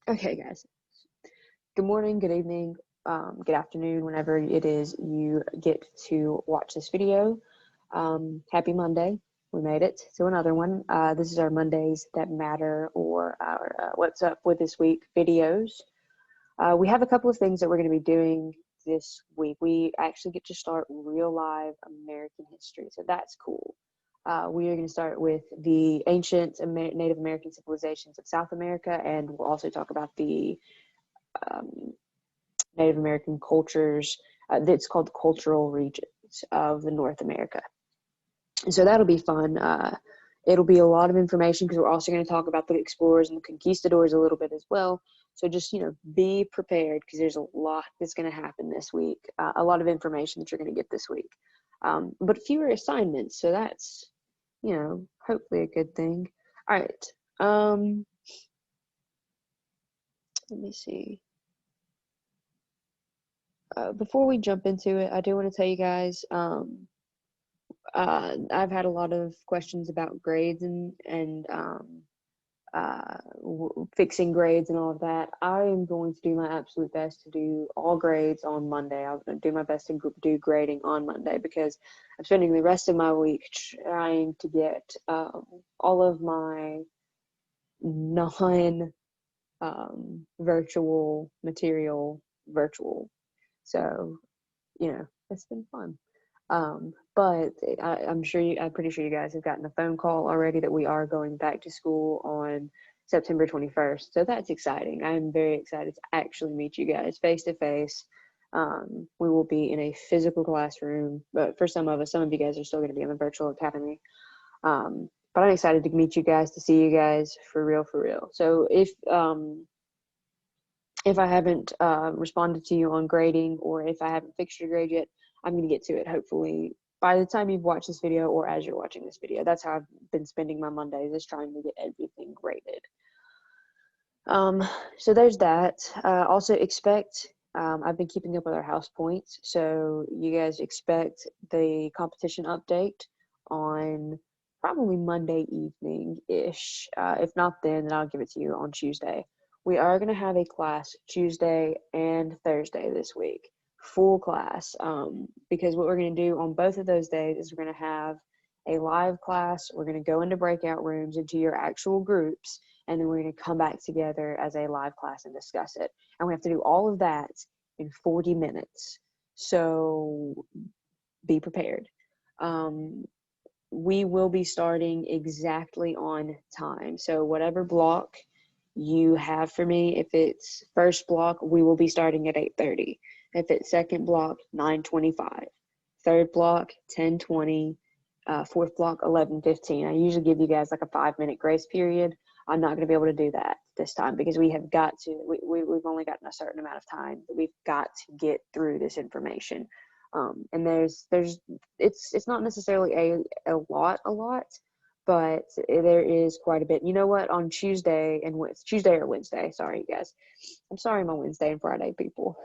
Okay, guys. Good morning, good evening, good afternoon, whenever it is you get to watch this video. Happy Monday. We made it to another one. This is our Mondays That Matter, or our What's Up with This Week videos. We have a couple of things that we're going to be doing this week. We actually get to start real live American history, so that's cool. We are going to start with the ancient Native American civilizations of South America, and we'll also talk about the Native American cultures that's called the cultural regions of the North America. And so that'll be fun. It'll be a lot of information because we're also going to talk about the explorers and the conquistadors a little bit as well. So just, be prepared because there's a lot that's going to happen this week. A lot of information that you're going to get this week. But fewer assignments. So that's, hopefully a good thing. All right. Let me see. Before we jump into it, I do want to tell you guys, I've had a lot of questions about grades and fixing grades and all of that. I am going to do my absolute best to do all grades on Monday. I'm going to do my best to do grading on Monday because I'm spending the rest of my week trying to get all of my non-virtual material virtual. So, it's been fun. But I'm pretty sure you guys have gotten a phone call already that we are going back to school on September 21st. So that's exciting. I'm very excited to actually meet you guys face to face. We will be in a physical classroom, but for some of us, some of you guys are still going to be in the virtual academy. But I'm excited to meet you guys, to see you guys for real, for real. So if I haven't responded to you on grading, or if I haven't fixed your grade yet, I'm going to get to it hopefully by the time you've watched this video or as you're watching this video. That's how I've been spending my Mondays, is trying to get everything graded. So there's that. Also expect, I've been keeping up with our house points, so you guys expect the competition update on probably Monday evening-ish. If not then I'll give it to you on Tuesday. We are going to have a class Tuesday and Thursday this week, full class, because what we're going to do on both of those days is we're going to have a live class. We're going to go into breakout rooms, into your actual groups, and then we're going to come back together as a live class and discuss it. And we have to do all of that in 40 minutes. So be prepared. We will be starting exactly on time. So whatever block you have for me, if it's first block, we will be starting at 8:30. If it's second block, 9:25. Third block, 10:20. Fourth block, 11:15. I usually give you guys like a 5-minute grace period. I'm not going to be able to do that this time because we have got to, we've only gotten a certain amount of time that we've got to get through this information. And it's not necessarily a lot, but there is quite a bit. You know what? On Tuesday or Wednesday, sorry, you guys. I'm sorry, my Wednesday and Friday people.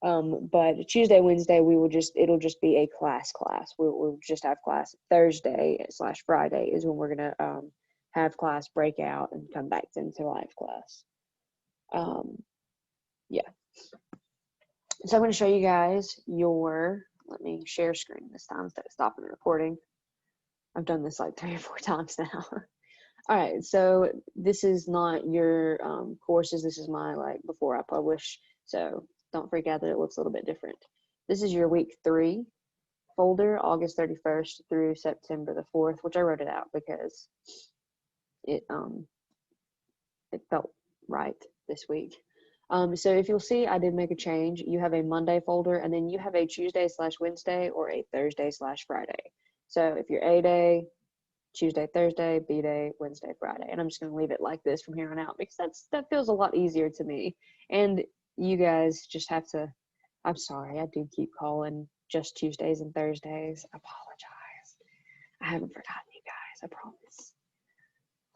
But Tuesday, Wednesday, it'll just be a class. We'll just have class. Thursday/Friday is when we're going to have class breakout and come back into live class. Yeah. So I'm going to show you guys let me share screen this time instead of stopping the recording. I've done this like 3 or 4 times now. All right, so this is not your courses. This is my before I publish. So don't freak out that it looks a little bit different. This is your week 3 folder, August 31st through September the 4th, which I wrote it out because it felt right this week. So if you'll see, I did make a change. You have a Monday folder, and then you have a Tuesday/Wednesday or a Thursday/Friday. So if you're A day, Tuesday, Thursday, B day, Wednesday, Friday. And I'm just going to leave it like this from here on out because that feels a lot easier to me. And you guys just have to, I'm sorry, I do keep calling just Tuesdays and Thursdays. I apologize. I haven't forgotten you guys, I promise.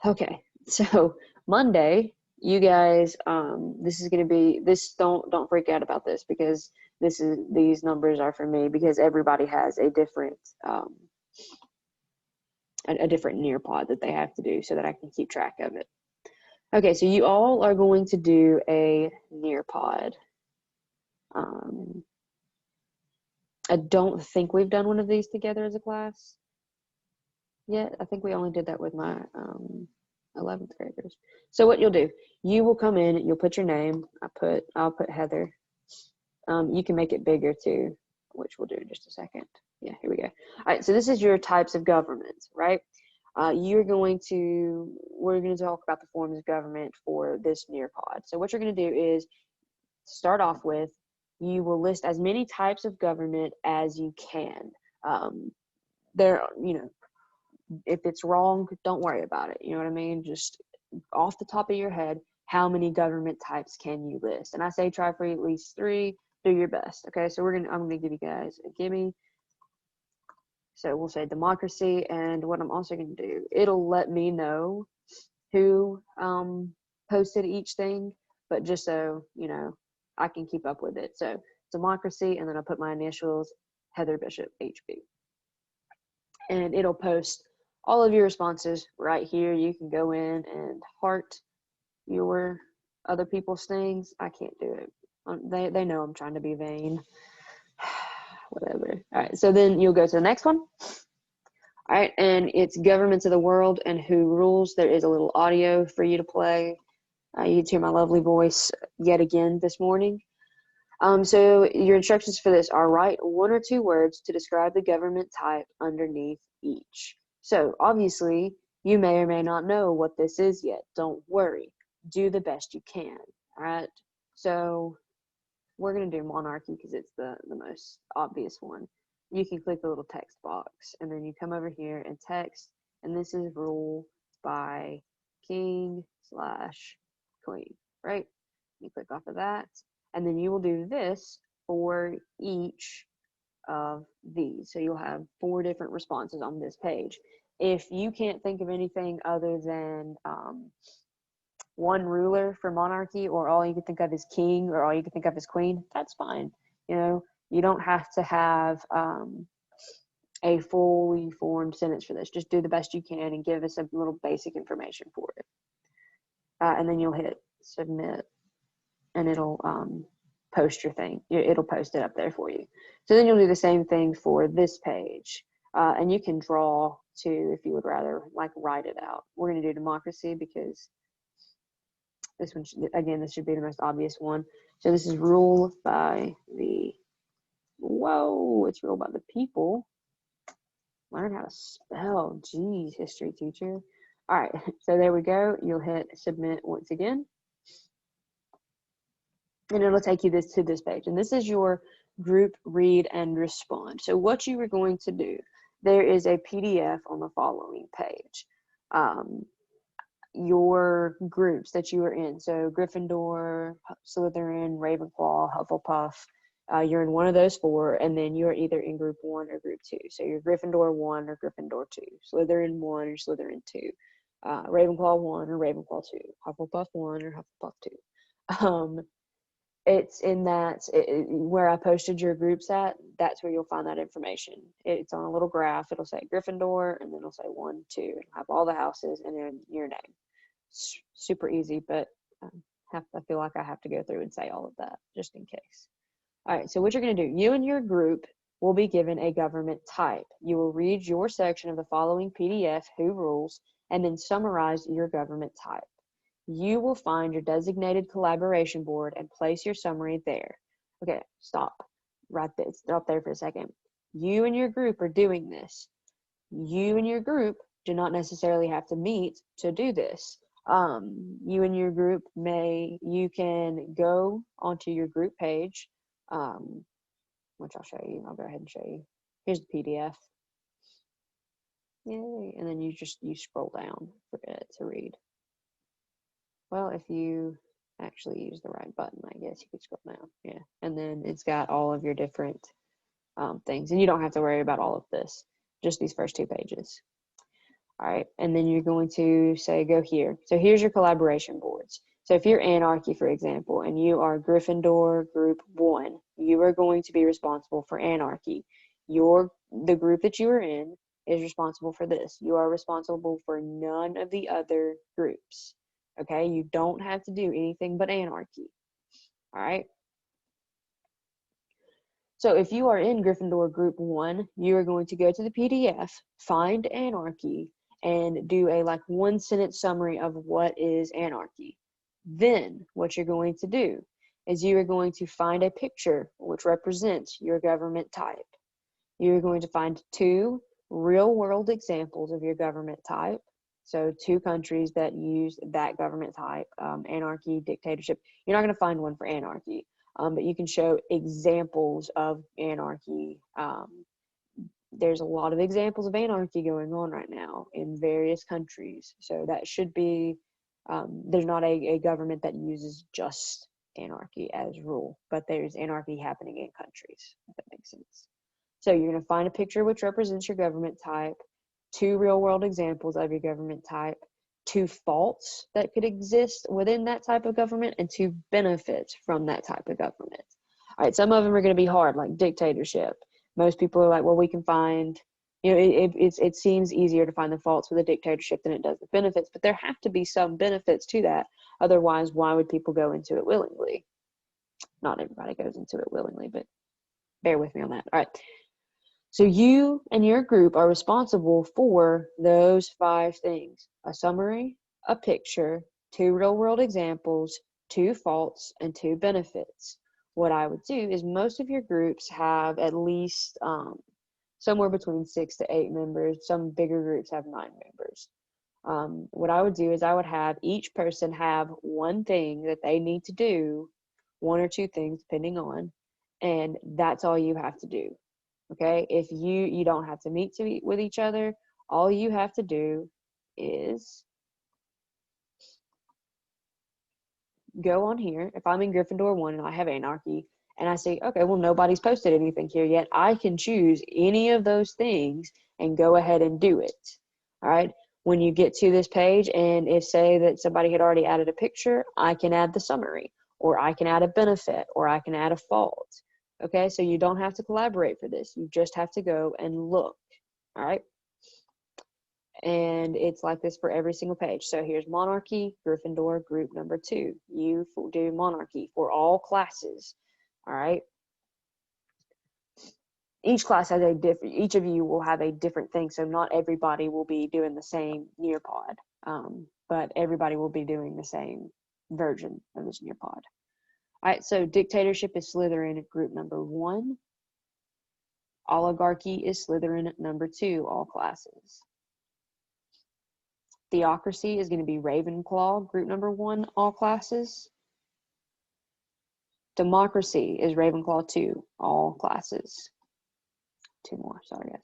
Okay, so Monday, you guys, this is going to be, don't freak out about this because these numbers are for me because everybody has a different, a different Nearpod that they have to do so that I can keep track of it. Okay, so you all are going to do a Nearpod. I don't think we've done one of these together as a class yet. I think we only did that with my 11th graders. So what you'll do, you will come in, you'll put your name. I'll put Heather. You can make it bigger too, which we'll do in just a second. Yeah, here we go. All right, so this is your types of government, right? We're going to talk about the forms of government for this Nearpod. So what you're going to do is start off with, you will list as many types of government as you can. If it's wrong, don't worry about it. You know what I mean? Just off the top of your head, how many government types can you list? And I say try for at least 3. Do your best. Okay, so I'm gonna give you guys a gimme. So we'll say democracy, and what I'm also gonna do, it'll let me know who posted each thing, but just so you know, I can keep up with it. So democracy, and then I put my initials, Heather Bishop, HB. And it'll post all of your responses right here. You can go in and heart your other people's things. I can't do it. They know I'm trying to be vain. Whatever. All right, so then you'll go to the next one. All right, and it's governments of the world and who rules. There is a little audio for you to play. You'd hear my lovely voice yet again this morning. So your instructions for this are write 1 or 2 words to describe the government type underneath each. So obviously, you may or may not know what this is yet. Don't worry. Do the best you can. All right. So we're going to do monarchy because it's the most obvious one. You can click the little text box, and then you come over here and text, and this is rule by king/queen, right? You click off of that, and then you will do this for each of these. So you'll have 4 different responses on this page. If you can't think of anything other than one ruler for monarchy, or all you can think of is king, or all you can think of is queen, that's fine. You know, you don't have to have a fully formed sentence for this. Just do the best you can and give us a little basic information for it. And then you'll hit submit, and it'll post your thing. It'll post it up there for you. So then you'll do the same thing for this page. And you can draw too if you would rather like write it out. We're going to do democracy because this one, this should be the most obvious one. So this is rule by the, it's ruled by the people. Learn how to spell. Geez, history teacher. All right, so there we go. You'll hit submit once again. And it'll take you to this page. And this is your group read and respond. So what you are going to do, there is a PDF on the following page. Your groups that you are in. So Gryffindor, Slytherin, Ravenclaw, Hufflepuff. You're in one of those 4, and then you're either in group 1 or group 2. So you're Gryffindor 1 or Gryffindor 2, Slytherin 1 or Slytherin 2, Ravenclaw 1 or Ravenclaw 2, Hufflepuff 1 or Hufflepuff 2. It's in that where I posted your groups at, that's where you'll find that information. It's on a little graph. It'll say Gryffindor, and then it'll say 1, 2, and have all the houses and then your name. Super easy, but I feel like I have to go through and say all of that just in case. All right, so what you're going to do, you and your group will be given a government type. You will read your section of the following PDF, Who Rules, and then summarize your government type. You will find your designated collaboration board and place your summary there. Okay, stop. Stop there for a second. You and your group are doing this. You and your group do not necessarily have to meet to do this. You and your group you can go onto your group page, which I'll show you. I'll go ahead and show you. Here's the PDF. Yay. And then you scroll down for it to read. Well, if you actually use the right button, I guess you could scroll down. Yeah. And then it's got all of your different things. And you don't have to worry about all of this, just these first 2 pages. All right. And then you're going to say, go here. So here's your collaboration boards. So if you're Anarchy, for example, and you are Gryffindor Group 1, you are going to be responsible for Anarchy. The group that you are in is responsible for this. You are responsible for none of the other groups. Okay, you don't have to do anything but anarchy. All right. So if you are in Gryffindor Group 1, you are going to go to the PDF, find anarchy, and do a like 1-sentence summary of what is anarchy. Then what you're going to do is you are going to find a picture which represents your government type. You're going to find 2 real-world examples of your government type. So 2 countries that use that government type, anarchy, dictatorship. You're not going to find one for anarchy. But you can show examples of anarchy. There's a lot of examples of anarchy going on right now in various countries. So that should be, there's not a government that uses just anarchy as rule, but there's anarchy happening in countries, if that makes sense. So you're going to find a picture which represents your government type, 2 real-world examples of your government type, 2 faults that could exist within that type of government, and 2 benefits from that type of government. All right, some of them are going to be hard, like dictatorship. Most people are like, well, we can find, it seems easier to find the faults with a dictatorship than it does the benefits, but there have to be some benefits to that. Otherwise, why would people go into it willingly? Not everybody goes into it willingly, but bear with me on that. All right. So you and your group are responsible for those 5 things: a summary, a picture, 2 real-world examples, 2 faults, and 2 benefits. What I would do is most of your groups have at least somewhere between 6 to 8 members. Some bigger groups have 9 members. What I would do is I would have each person have one thing that they need to do, 1 or 2 things depending on, and that's all you have to do. Okay, if you don't have to meet with each other. All you have to do is go on here. If I'm in Gryffindor 1 and I have anarchy and I say, okay, well, nobody's posted anything here yet, I can choose any of those things and go ahead and do it. All right, when you get to this page, and if say that somebody had already added a picture, I can add the summary, or I can add a benefit, or I can add a fault. Okay, so you don't have to collaborate for this. You just have to go and look. All right. And it's like this for every single page. So here's monarchy, Gryffindor, group number 2. You do monarchy for all classes. All right. Each class has a different, each of you will have a different thing. So not everybody will be doing the same Nearpod, but everybody will be doing the same version of this Nearpod. All right, so dictatorship is Slytherin, group number 1. Oligarchy is Slytherin, number 2, all classes. Theocracy is going to be Ravenclaw, group number 1, all classes. Democracy is Ravenclaw 2, all classes. 2 more, sorry guys.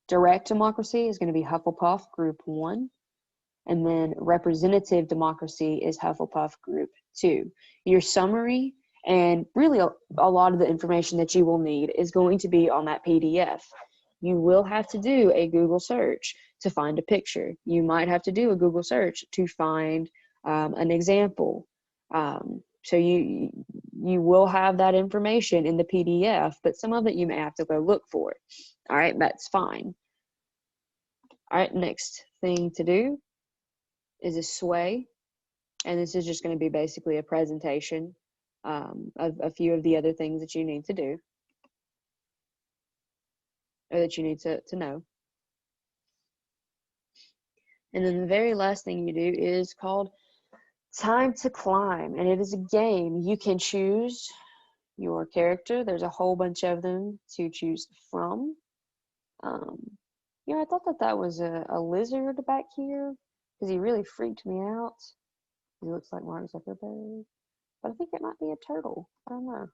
Direct democracy is going to be Hufflepuff, group 1. And then representative democracy is Hufflepuff, group 2. Your summary and really a lot of the information that you will need is going to be on that PDF. You will have to do a Google search to find a picture. You might have to do a Google search to find an example. So you will have that information in the PDF, but some of it you may have to go look for. All right, that's fine. All right, next thing to do is a sway. And this is just going to be basically a presentation of a few of the other things that you need to do, or that you need to know. And then the very last thing you do is called Time to Climb, and it is a game. You can choose your character. There's a whole bunch of them to choose from. I thought that was a lizard back here because he really freaked me out. He looks like Mark Zuckerberg, but I think it might be a turtle. I don't know.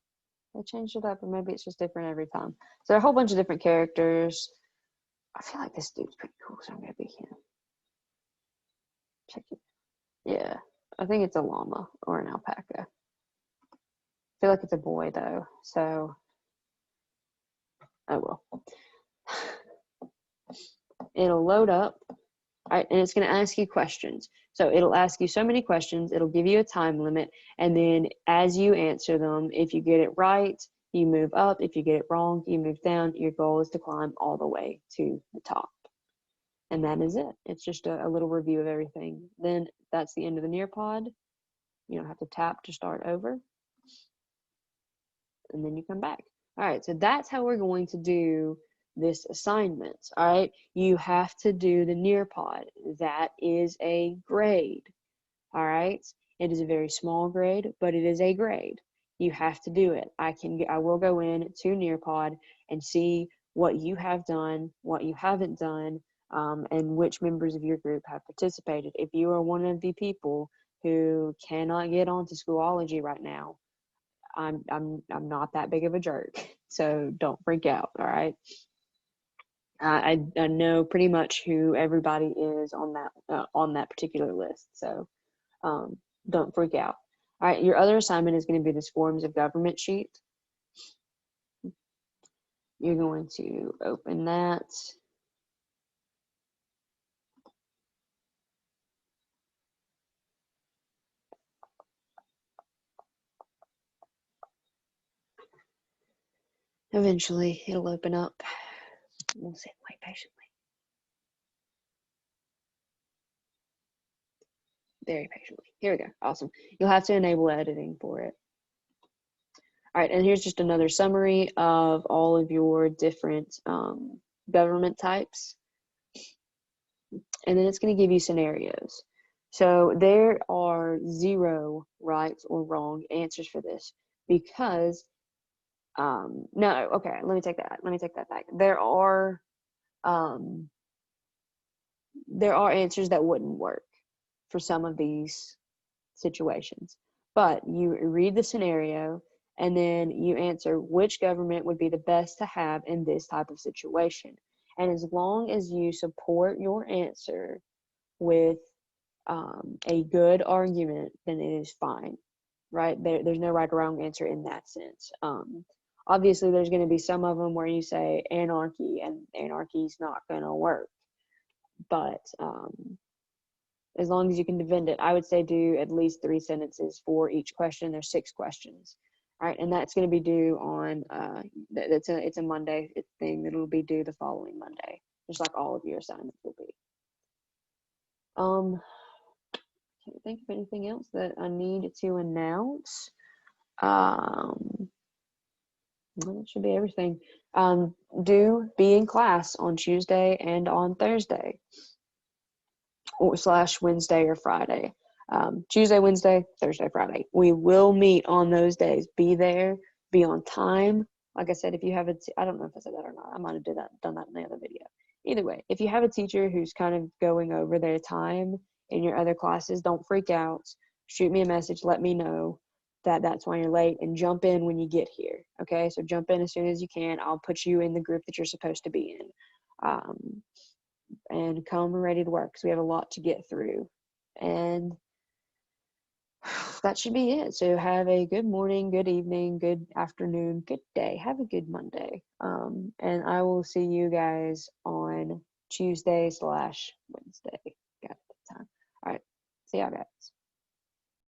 They changed it up, or maybe it's just different every time. So there are a whole bunch of different characters. I feel like this dude's pretty cool, so I'm gonna be him. Check it. Yeah, I think it's a llama or an alpaca. I feel like it's a boy though, so oh well. It'll load up. All right, and it's going to ask you questions. So it'll ask you so many questions. It'll give you a time limit. And then as you answer them, if you get it right, you move up. If you get it wrong, you move down. Your goal is to climb all the way to the top. And that is it. It's just a little review of everything. Then that's the end of the Nearpod. You don't have to tap to start over. And then you come back. All right, so that's how we're going to do this assignment. All right, you have to do the Nearpod. That is a grade. All right, it is a very small grade, but it is a grade. You have to do it. I will go in to Nearpod and see what you have done, what you haven't done, and which members of your group have participated. If you are one of the people who cannot get onto Schoology right now, I'm not that big of a jerk, so don't freak out. All right. I know pretty much who everybody is on that particular list, so don't freak out. All right, your other assignment is going to be this forms of government sheet. You're going to open that. Eventually, it'll open up. We'll sit and wait patiently. Very patiently. Here we go. Awesome. You'll have to enable editing for it. All right, and here's just another summary of all of your different government types. And then it's going to give you scenarios. So there are 0 right or wrong answers for this because, no, okay, let me take that back. There are answers that wouldn't work for some of these situations. But you read the scenario and then you answer which government would be the best to have in this type of situation. And as long as you support your answer with a good argument, then it is fine, right? There's no right or wrong answer in that sense. Obviously, there's going to be some of them where you say anarchy, and anarchy's not going to work. But as long as you can defend it, I would say do at least 3 sentences for each question. There's 6 questions. All right, and that's going to be due on it's a Monday thing that'll be due the following Monday, just like all of your assignments will be. Can't think of anything else that I need to announce. That should be everything. Do be in class on Tuesday and on Thursday, or / Wednesday or Friday. Tuesday, Wednesday, Thursday, Friday. We will meet on those days. Be there, be on time. Like I said, if you have I don't know if I said that or not. I might have done that in the other video. Either way, if you have a teacher who's kind of going over their time in your other classes, don't freak out. Shoot me a message. Let me know that that's why you're late, and jump in when you get here. Okay, so jump in as soon as you can. I'll put you in the group that you're supposed to be in. And come ready to work because we have a lot to get through. And that should be it. So have a good morning, good evening, good afternoon, good day. Have a good Monday. And I will see you guys on Tuesday / Wednesday. Got the time. All right. See y'all guys.